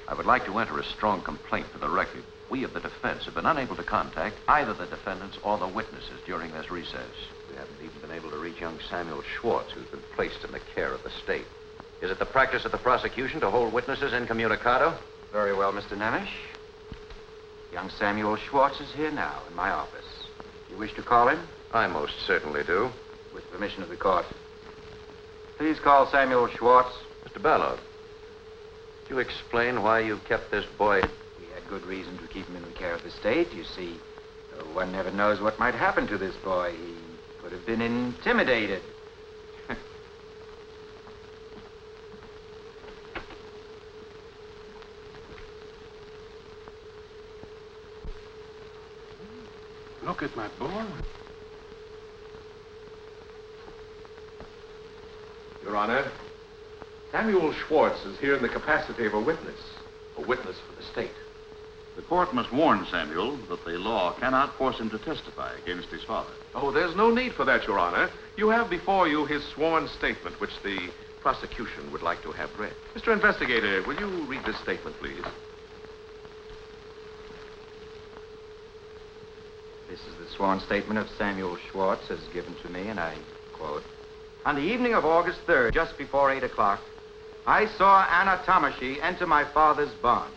K: I would like to enter a strong complaint for the record. We of the defense have been unable to contact either the defendants or the witnesses during this recess. We haven't even been able to reach young Samuel Schwartz, who's been placed in the care of the state. Is it the practice of the prosecution to hold witnesses incommunicado?
D: Very well, Mr. Nemish. Young Samuel Schwartz is here now in my office. You wish to call him?
K: I most certainly do.
D: With permission of the court. Please call Samuel Schwartz.
K: Mr. Ballard, could you explain why you kept this boy?
D: We had good reason to keep him in the care of the state. You see, one never knows what might happen to this boy. He could have been intimidated.
G: Look at my boy.
H: Your Honor, Samuel Schwartz is here in the capacity of a witness for the state.
J: The court must warn Samuel that the law cannot force him to testify against his father.
H: Oh, there's no need for that, Your Honor. You have before you his sworn statement, which the prosecution would like to have read. Mr. Investigator, will you read this statement, please?
D: This is the sworn statement of Samuel Schwartz as given to me, and I quote, "On the evening of August 3rd, just before 8 o'clock, I saw Anna Tomashy enter my father's barn.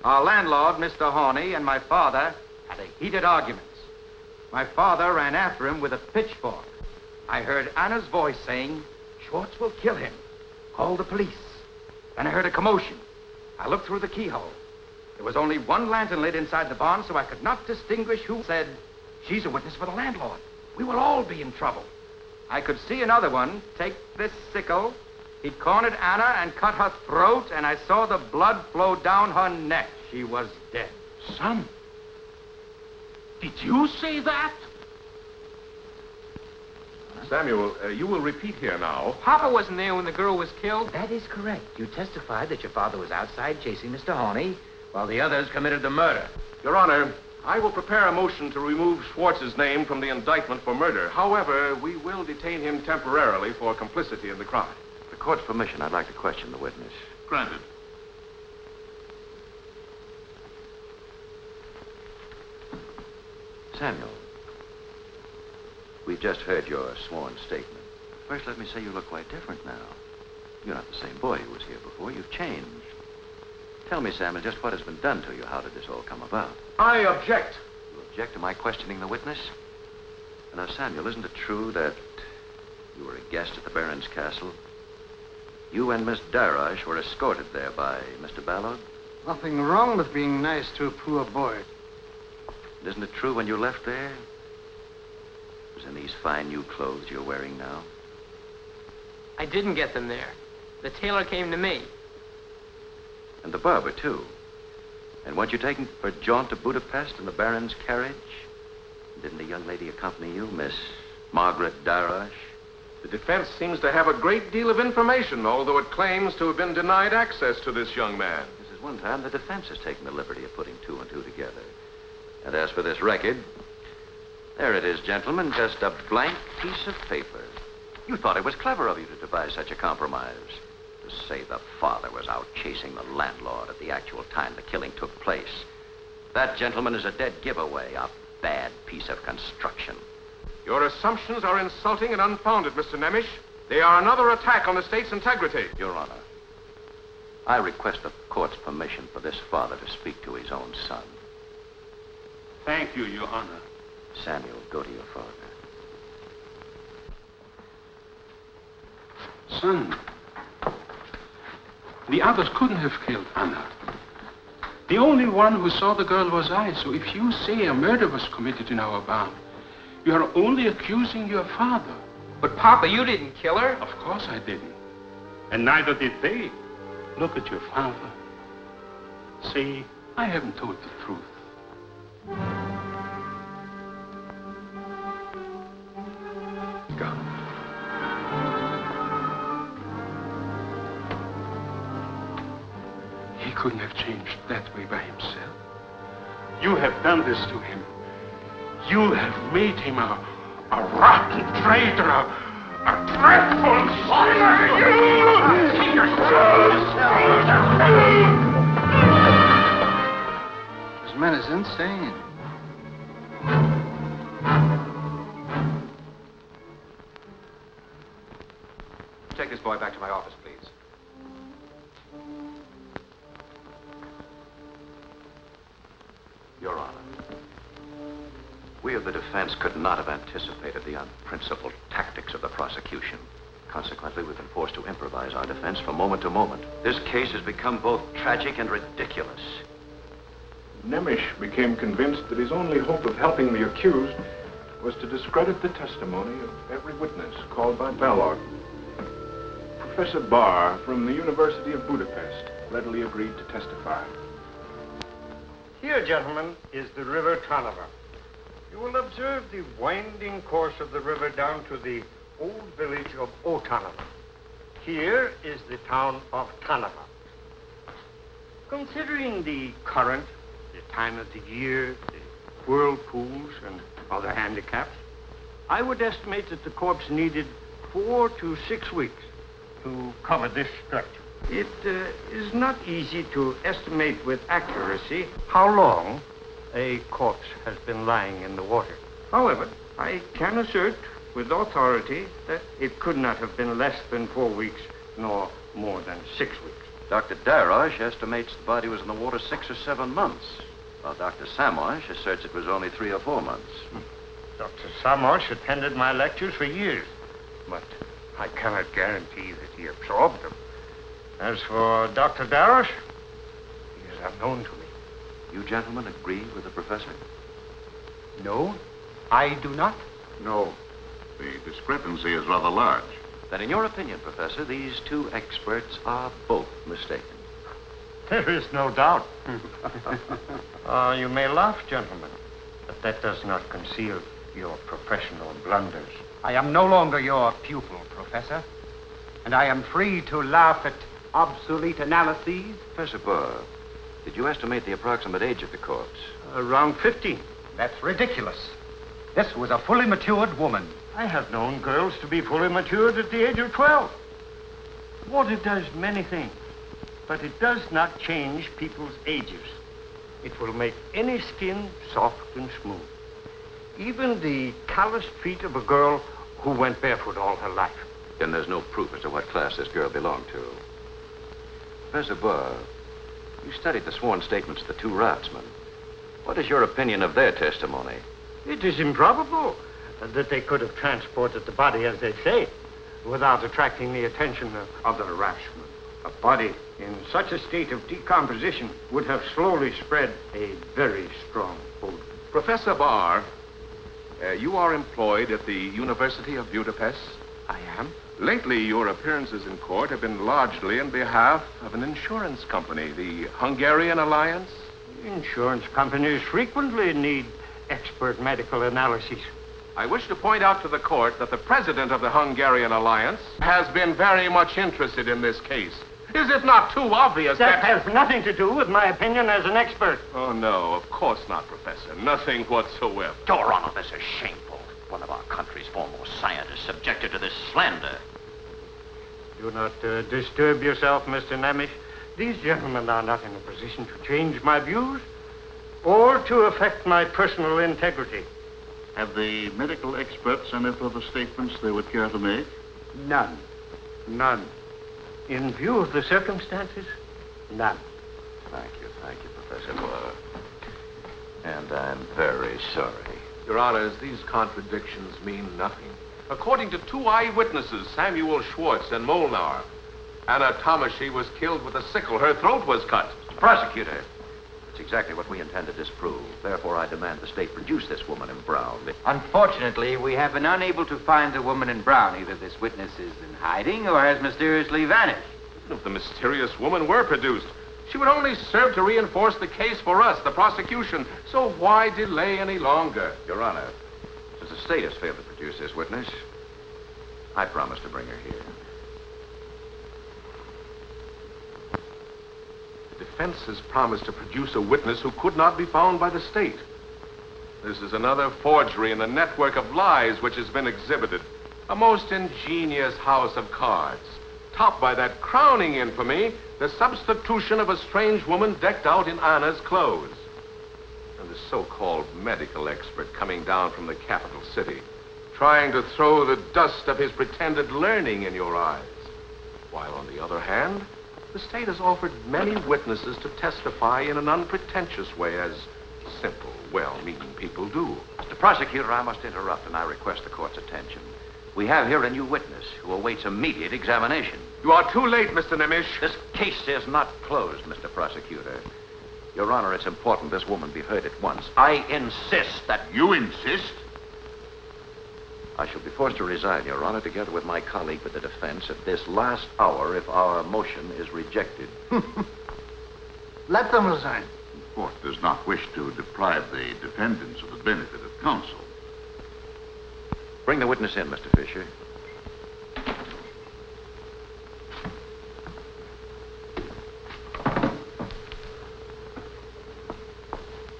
D: Our landlord, Mr. Horney, and my father had a heated argument. My father ran after him with a pitchfork. I heard Anna's voice saying, 'Schwartz will kill him. Call the police.' Then I heard a commotion. I looked through the keyhole. There was only one lantern lit inside the barn, so I could not distinguish who said, 'She's a witness for the landlord. We will all be in trouble.' I could see another one take this sickle. He cornered Anna and cut her throat, and I saw the blood flow down her neck. She was dead."
G: Son, did you say that?
H: Samuel, you will repeat here now.
I: Papa wasn't there when the girl was killed.
D: That is correct. You testified that your father was outside chasing Mr. Horney while the others committed the murder.
H: Your Honor, I will prepare a motion to remove Schwartz's name from the indictment for murder. However, we will detain him temporarily for complicity in the crime.
K: With the court's permission, I'd like to question the witness.
J: Granted.
K: Samuel, we've just heard your sworn statement. First, let me say you look quite different now. You're not the same boy who was here before. You've changed. Tell me, Samuel, just what has been done to you. How did this all come about?
H: I object.
K: You object to my questioning the witness? Now, Samuel, isn't it true that you were a guest at the Baron's castle? You and Miss Darash were escorted there by Mr. Ballard?
F: Nothing wrong with being nice to a poor boy.
K: And isn't it true when you left there, it was in these fine new clothes you're wearing now?
I: I didn't get them there. The tailor came to me.
K: And the barber, too. And weren't you taken for a jaunt to Budapest in the Baron's carriage? Didn't the young lady accompany you, Miss Margaret Darash?
H: The defense seems to have a great deal of information, although it claims to have been denied access to this young man.
K: This is one time the defense has taken the liberty of putting two and two together. And as for this record, There it is, gentlemen, just a blank piece of paper. You thought it was clever of you to devise such a compromise. To say the father was out chasing the landlord at the actual time the killing took place. That, gentlemen, is a dead giveaway, a bad piece of construction.
H: Your assumptions are insulting and unfounded, Mr. Nemish. They are another attack on the state's integrity.
K: Your Honor, I request the court's permission for this father to speak to his own son.
G: Thank you, Your Honor.
K: Samuel, go to your father.
G: Son, the others couldn't have killed Anna. The only one who saw the girl was I, so if you say a murder was committed in our barn, you are only accusing your father.
I: But, Papa, you didn't kill her.
G: Of course I didn't. And neither did they. Look at your father. See, I haven't told the truth. Gone. He couldn't have changed that way by himself. You have done this to him. You have made him a rotten traitor, a dreadful sinner.
F: This man is insane.
K: Take this boy back to my office, please. Your Honor, we of the defense could not have anticipated the unprincipled tactics of the prosecution. Consequently, we've been forced to improvise our defense from moment to moment. This case has become both tragic and ridiculous.
A: Nemish became convinced that his only hope of helping the accused was to discredit the testimony of every witness called by Balog. Professor Barr from the University of Budapest readily agreed to testify.
C: Here, gentlemen, is the River Tanava. You will observe the winding course of the river down to the old village of Otanava. Here is the town of Tanava. Considering the current, the time of the year, the whirlpools, and other handicaps, I would estimate that the corpse needed 4 to 6 weeks to cover this stretch. It is not easy to estimate with accuracy how long a corpse has been lying in the water. However, I can assert with authority that it could not have been less than 4 weeks, nor more than 6 weeks.
K: Dr. Darosh estimates the body was in the water 6 or 7 months, while Dr. Samosh asserts it was only 3 or 4 months.
C: Dr. Samosh attended my lectures for years, but I cannot guarantee that he absorbed them. As for Dr. Darosh, he is unknown to me.
K: You gentlemen agree with the professor?
C: No, I do not.
J: No. The discrepancy is rather large.
K: Then in your opinion, Professor, these two experts are both mistaken.
C: There is no doubt. You may laugh, gentlemen, but that does not conceal your professional blunders.
Q: I am no longer your pupil, Professor, and I am free to laugh at obsolete analyses.
K: Professor Burr, did you estimate the approximate age of the corpse?
C: Around 15.
Q: That's ridiculous. This was a fully matured woman.
C: I have known girls to be fully matured at the age of 12. Water does many things, but it does not change people's ages. It will make any skin soft and smooth. Even the calloused feet of a girl who went barefoot all her life.
K: Then there's no proof as to what class this girl belonged to. Professor Burr, you studied the sworn statements of the 2 raftsmen. What is your opinion of their testimony?
C: It is improbable that they could have transported the body, as they say, without attracting the attention of other raftsmen. A body in such a state of decomposition would have slowly spread a very strong odor.
H: Professor Barr, you are employed at the University of Budapest?
C: I am.
H: Lately, your appearances in court have been largely on behalf of an insurance company, the Hungarian Alliance.
C: Insurance companies frequently need expert medical analyses.
H: I wish to point out to the court that the president of the Hungarian Alliance has been very much interested in this case. Is it not too obvious
C: That has nothing to do with my opinion as an expert.
H: Oh, no, of course not, Professor. Nothing whatsoever.
K: Your Honor, this is shameful. One of our country's foremost scientists subjected to this slander.
C: Do not disturb yourself, Mr. Namish. These gentlemen are not in a position to change my views or to affect my personal integrity.
J: Have the medical experts any further statements they would care to make?
C: None. None. In view of the circumstances, none.
K: Thank you, Professor Moore. And I'm very sorry.
H: Your Honors, these contradictions mean nothing. According to two eyewitnesses, Samuel Schwartz and Molnar, Anna Tomashy was killed with a sickle. Her throat was cut.
K: Prosecutor, it's exactly what we intend to disprove. Therefore, I demand the state produce this woman in brown.
D: Unfortunately, we have been unable to find the woman in brown. Either this witness is in hiding or has mysteriously vanished.
H: If the mysterious woman were produced, she would only serve to reinforce the case for us, the prosecution. So why delay any longer?
K: Your Honor, since the state has failed to produce this witness, I promise to bring her here.
H: The defense has promised to produce a witness who could not be found by the state. This is another forgery in the network of lies which has been exhibited. A most ingenious house of cards, topped by that crowning infamy, the substitution of a strange woman decked out in Anna's clothes. And the so-called medical expert coming down from the capital city, trying to throw the dust of his pretended learning in your eyes. While on the other hand, the state has offered many witnesses to testify in an unpretentious way, as simple, well-meaning people do.
K: Mr. Prosecutor, I must interrupt, and I request the court's attention. We have here a new witness who awaits immediate examination.
H: You are too late, Mr. Nemish.
K: This case is not closed, Mr. Prosecutor. Your Honor, it's important this woman be heard at once. I insist that...
J: You insist?
K: I shall be forced to resign, Your Honor, together with my colleague for the defense at this last hour if our motion is rejected.
F: Let them resign.
J: The court does not wish to deprive the defendants of the benefit of counsel.
K: Bring the witness in, Mr. Fisher.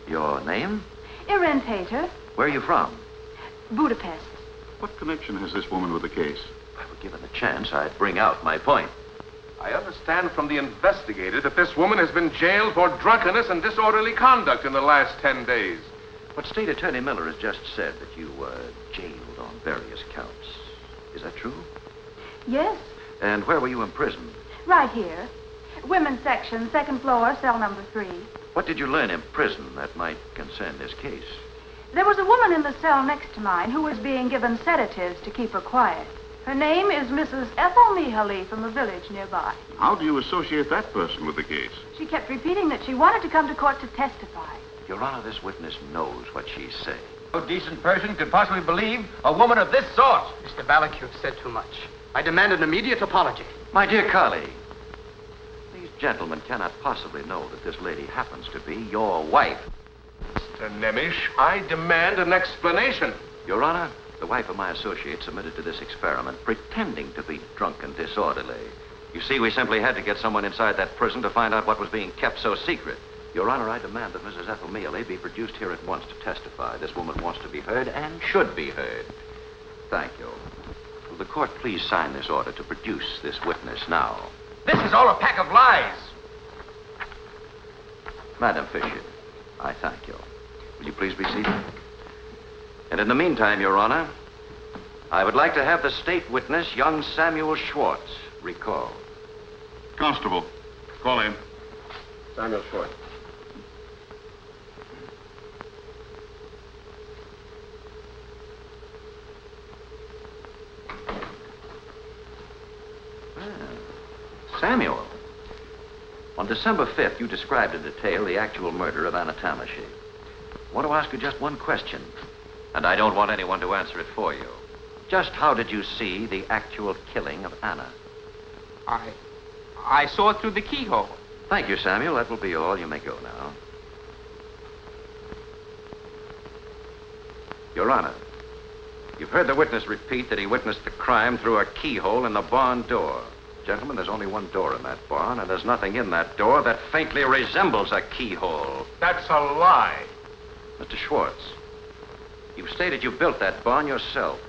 K: Your name?
S: Irene Tater,
K: Where are you from?
S: Budapest.
J: What connection has this woman with the case?
K: If I were given the chance, I'd bring out my point.
H: I understand from the investigator that this woman has been jailed for drunkenness and disorderly conduct in the last 10 days.
K: But State Attorney Miller has just said that you were jailed on various counts. Is that true?
S: Yes,
K: And where were you imprisoned?
S: right here. Women's section, second floor, cell number 3.
K: What did you learn in prison that might concern this case?
S: There was a woman in the cell next to mine who was being given sedatives to keep her quiet. Her name is Mrs. Ethel Mehaley from a village nearby.
J: How do you associate that person with the case?
S: She kept repeating that she wanted to come to court to testify.
K: Your Honor, this witness knows what she's saying.
D: No decent person could possibly believe a woman of this sort.
R: Mr. Ballack, you've said too much. I demand an immediate apology.
K: My dear colleague, these gentlemen cannot possibly know that this lady happens to be your wife.
H: Mr. Nemish, I demand an explanation.
K: Your Honor, the wife of my associate submitted to this experiment, pretending to be drunk and disorderly. You see, we simply had to get someone inside that prison to find out what was being kept so secret. Your Honor, I demand that Mrs. Ethel Mehaley be produced here at once to testify. This woman wants to be heard and should be heard. Thank you. Will the court please sign this order to produce this witness now?
D: This is all a pack of lies.
K: Madam Fisher, I thank you. Will you please be seated? And in the meantime, Your Honor, I would like to have the state witness, young Samuel Schwartz, recalled.
J: Constable, call him.
H: Samuel Schwartz.
K: Samuel, on December 5th, you described in detail the actual murder of Anna Tomashy. I want to ask you just one question, and I don't want anyone to answer it for you. Just how did you see the actual killing of Anna?
I: I saw it through the keyhole.
K: Thank you, Samuel. That will be all. You may go now. Your Honor, you've heard the witness repeat that he witnessed the crime through a keyhole in the barn door. Gentlemen, there's only one door in that barn, and there's nothing in that door that faintly resembles a keyhole.
G: That's a lie.
K: Mr. Schwartz, you've stated you built that barn yourself.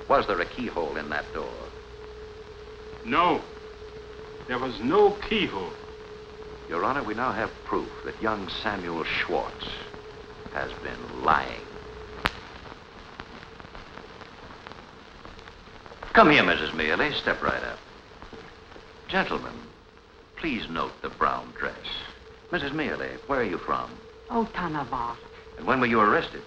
K: Was there a keyhole in that door?
G: No. There was no keyhole.
K: Your Honor, we now have proof that young Samuel Schwartz has been lying. Come here, Mrs. Mealy. Step right up. Gentlemen, please note the brown dress. Mrs. Mealy, where are you from?
B: Otanavar.
K: And when were you arrested?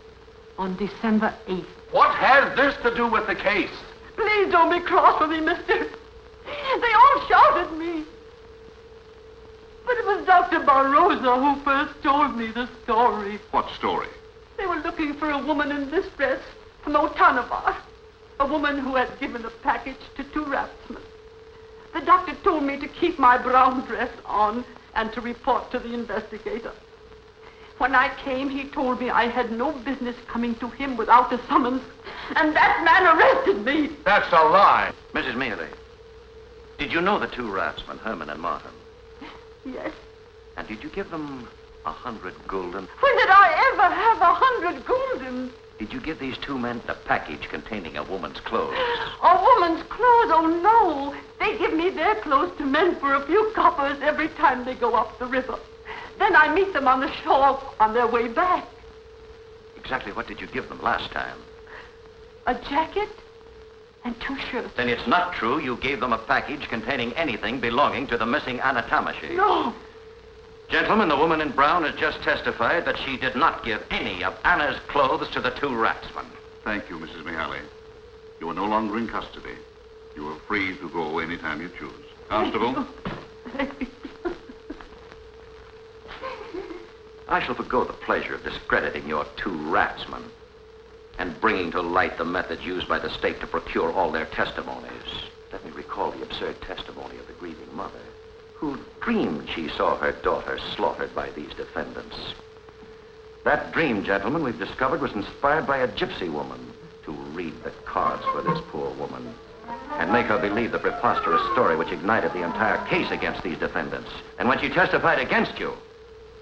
B: On December 8th.
G: What has this to do with the case?
B: Please don't be cross with me, mister. They all shouted me. But it was Dr. Barroso who first told me the story.
J: What story?
B: They were looking for a woman in this dress from Otanavar. A woman who had given a package to 2 raftsmen. The doctor told me to keep my brown dress on and to report to the investigator. When I came, he told me I had no business coming to him without a summons, and that man arrested me.
G: That's a lie.
K: Mrs. Mealy, did you know the 2 raftsmen, Herman and Martin?
B: Yes.
K: And did you give them 100 gulden?
B: When did I ever have 100 gulden?
K: Did you give these 2 men a package containing a woman's clothes?
B: A woman's clothes? Oh, no. They give me their clothes to mend for a few coppers every time they go up the river. Then I meet them on the shore on their way back.
K: Exactly what did you give them last time?
B: A jacket and 2 shirts.
K: Then it's not true you gave them a package containing anything belonging to the missing Anna Tamashi.
B: No.
K: Gentlemen, the woman in brown has just testified that she did not give any of Anna's clothes to the 2 raftsmen.
J: Thank you, Mrs. Mihaly. You are no longer in custody. You are free to go any time you choose. Constable?
K: I shall forgo the pleasure of discrediting your 2 raftsmen and bringing to light the methods used by the state to procure all their testimonies. Let me recall the absurd testimony of the grieving mother, who dreamed she saw her daughter slaughtered by these defendants. That dream, gentlemen, we've discovered was inspired by a gypsy woman to read the cards for this poor woman and make her believe the preposterous story which ignited the entire case against these defendants. And when she testified against you,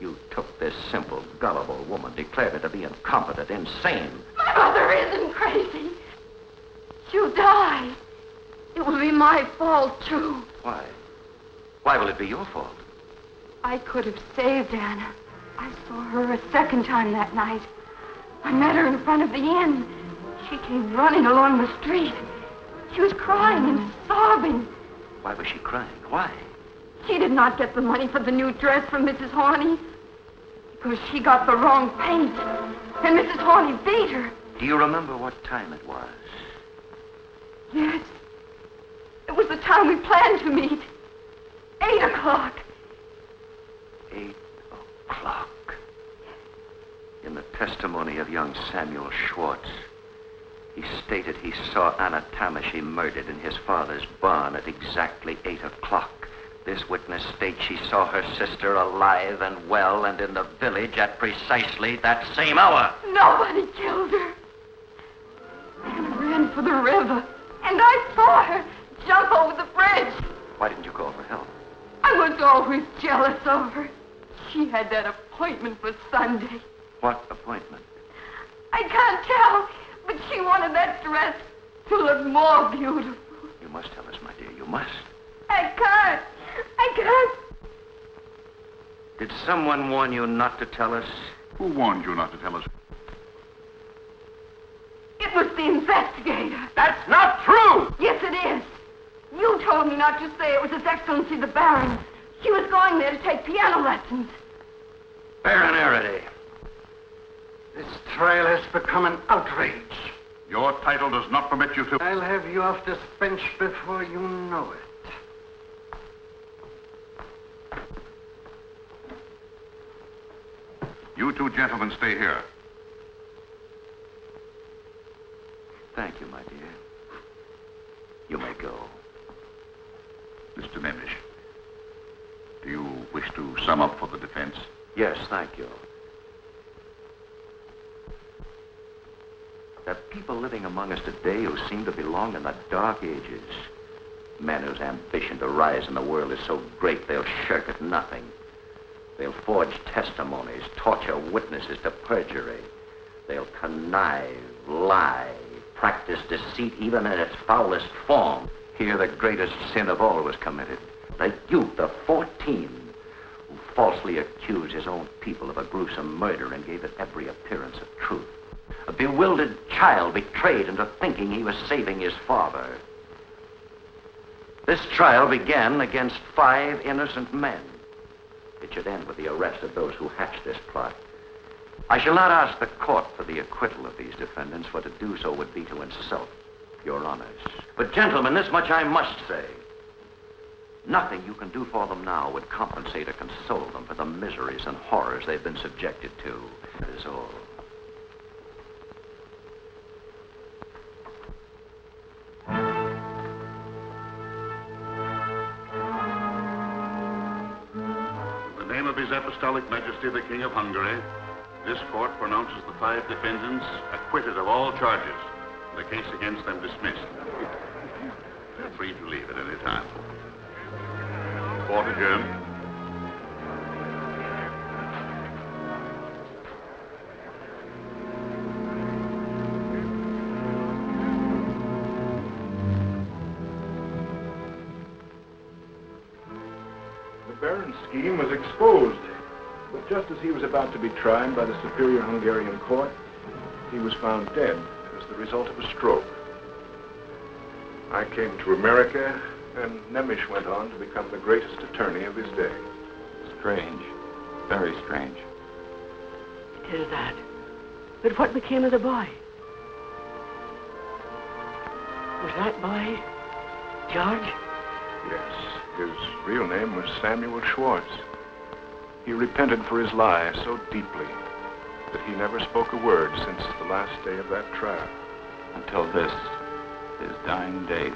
K: you took this simple, gullible woman, declared her to be incompetent, insane.
B: My mother isn't crazy. She'll die. It will be my fault, too.
K: Why? Why will it be your fault?
S: I could have saved Anna. I saw her a second time that night. I met her in front of the inn. She came running along the street. She was crying and sobbing.
K: Why was she crying? Why?
S: She did not get the money for the new dress from Mrs. Horney because she got the wrong paint, and Mrs. Horney beat her.
K: Do you remember what time it was?
S: Yes. It was the time we planned to meet. 8 o'clock.
K: 8 o'clock. In the testimony of young Samuel Schwartz, he stated he saw Anna Tamashi murdered in his father's barn at exactly 8 o'clock. This witness states she saw her sister alive and well and in the village at precisely that same hour.
S: Nobody killed her. Anna ran for the river, and I saw her jump over the bridge.
K: Why didn't you call for help?
S: I was always jealous of her. She had that appointment for Sunday.
K: What appointment?
S: I can't tell, but she wanted that dress to look more beautiful.
K: You must tell us, my dear. You must.
S: I can't.
K: Did someone warn you not to tell us?
J: Who warned you not to tell us?
S: It was the investigator.
G: That's not true!
S: Yes, it is. You told me not to say it was His Excellency the Baron. She was going there to take piano lessons.
K: Baron Araday.
F: This trial has become an outrage.
J: Your title does not permit you to...
F: I'll have you off this bench before you know it.
J: You 2 gentlemen stay here.
K: Thank you, my dear. You may go.
J: Mr. Nemish, do you wish to sum up for the defense?
K: Yes, thank you. There are people living among us today who seem to belong in the Dark Ages. Men whose ambition to rise in the world is so great they'll shirk at nothing. They'll forge testimonies, torture witnesses to perjury. They'll connive, lie, practice deceit even in its foulest form. Here the greatest sin of all was committed. The youth of 14 who falsely accused his own people of a gruesome murder and gave it every appearance of truth. A bewildered child betrayed into thinking he was saving his father. This trial began against 5 innocent men. It should end with the arrest of those who hatched this plot. I shall not ask the court for the acquittal of these defendants, for to do so would be to insult your honors. But gentlemen, this much I must say. Nothing you can do for them now would compensate or console them for the miseries and horrors they've been subjected to. That is all.
J: In the name of His Apostolic Majesty, the King of Hungary, this court pronounces the 5 defendants acquitted of all charges. The case against them dismissed. They're free to leave at any time. Court adjourned.
A: The Baron's scheme was exposed, but just as he was about to be tried by the Superior Hungarian Court, he was found dead as the result of a stroke. I came to America, and Nemish went on to become the greatest attorney of his day.
K: Strange. Very strange.
B: It is that. But what became of the boy? Was that boy George?
A: Yes, his real name was Samuel Schwartz. He repented for his lie so deeply that he never spoke a word since the last day of that trial.
K: Until this, his dying day.